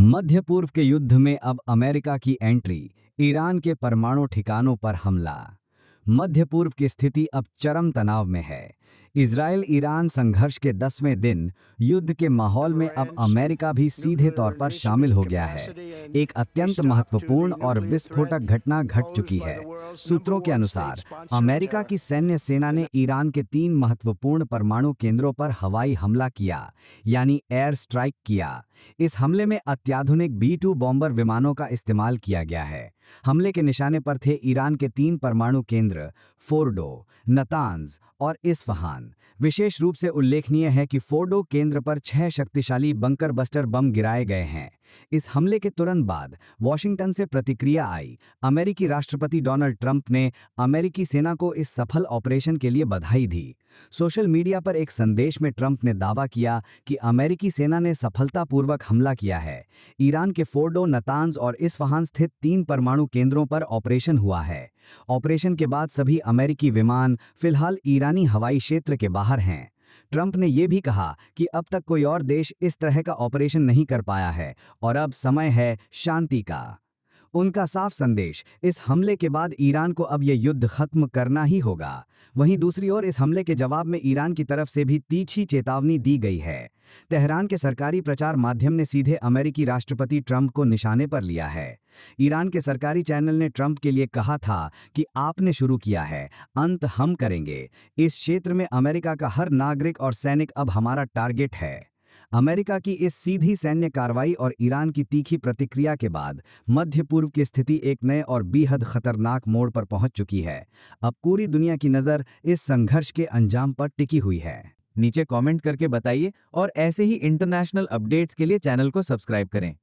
मध्य पूर्व के युद्ध में अब अमेरिका की एंट्री, ईरान के परमाणु ठिकानों पर हमला। मध्य पूर्व की स्थिति अब चरम तनाव में है। इजराइल ईरान संघर्ष के 10वें दिन युद्ध के माहौल में अब अमेरिका भी सीधे तौर पर शामिल हो गया है। एक अत्यंत महत्वपूर्ण और विस्फोटक घटना घट चुकी है। सूत्रों के अनुसार अमेरिका की सैन्य सेना ने ईरान के 3 महत्वपूर्ण परमाणु केंद्रों पर हवाई हमला किया, यानी एयर स्ट्राइक किया। इस हमले में अत्याधुनिक B-2 बॉम्बर विमानों का इस्तेमाल किया गया है। हमले के निशाने पर थे ईरान के 3 परमाणु केंद्र फोर्डो, नतांज और इस्फहान। विशेष रूप से उल्लेखनीय है कि फोर्डो केंद्र पर 6 शक्तिशाली बंकर बस्टर बम गिराए गए हैं। इस हमले के तुरंत बाद वॉशिंगटन से प्रतिक्रिया आई। अमेरिकी राष्ट्रपति डोनाल्ड ट्रंप ने अमेरिकी सेना को इस सफल ऑपरेशन के लिए बधाई दी। सोशल मीडिया पर एक संदेश में ट्रंप ने दावा किया कि अमेरिकी सेना ने सफलतापूर्वक हमला किया है। ईरान के फोर्डो, नतांज और इस्फहान स्थित 3 परमाणु केंद्रों पर ऑपरेशन हुआ है। ऑपरेशन के बाद सभी अमेरिकी विमान फिलहाल ईरानी हवाई क्षेत्र के बाहर हैं। ट्रंप ने यह भी कहा कि अब तक कोई और देश इस तरह का ऑपरेशन नहीं कर पाया है और अब समय है शांति का। उनका साफ संदेश, इस हमले के बाद ईरान को अब यह युद्ध खत्म करना ही होगा। वहीं दूसरी ओर इस हमले के जवाब में ईरान की तरफ से भी तीखी चेतावनी दी गई है। तेहरान के सरकारी प्रचार माध्यम ने सीधे अमेरिकी राष्ट्रपति ट्रंप को निशाने पर लिया है। ईरान के सरकारी चैनल ने ट्रंप के लिए कहा था कि आपने शुरू किया है, अंत हम करेंगे। इस क्षेत्र में अमेरिका का हर नागरिक और सैनिक अब हमारा टारगेट है। अमेरिका की इस सीधी सैन्य कार्रवाई और ईरान की तीखी प्रतिक्रिया के बाद मध्य पूर्व की स्थिति एक नए और बेहद खतरनाक मोड़ पर पहुंच चुकी है। अब पूरी दुनिया की नज़र इस संघर्ष के अंजाम पर टिकी हुई है। नीचे कमेंट करके बताइए और ऐसे ही इंटरनेशनल अपडेट्स के लिए चैनल को सब्सक्राइब करें।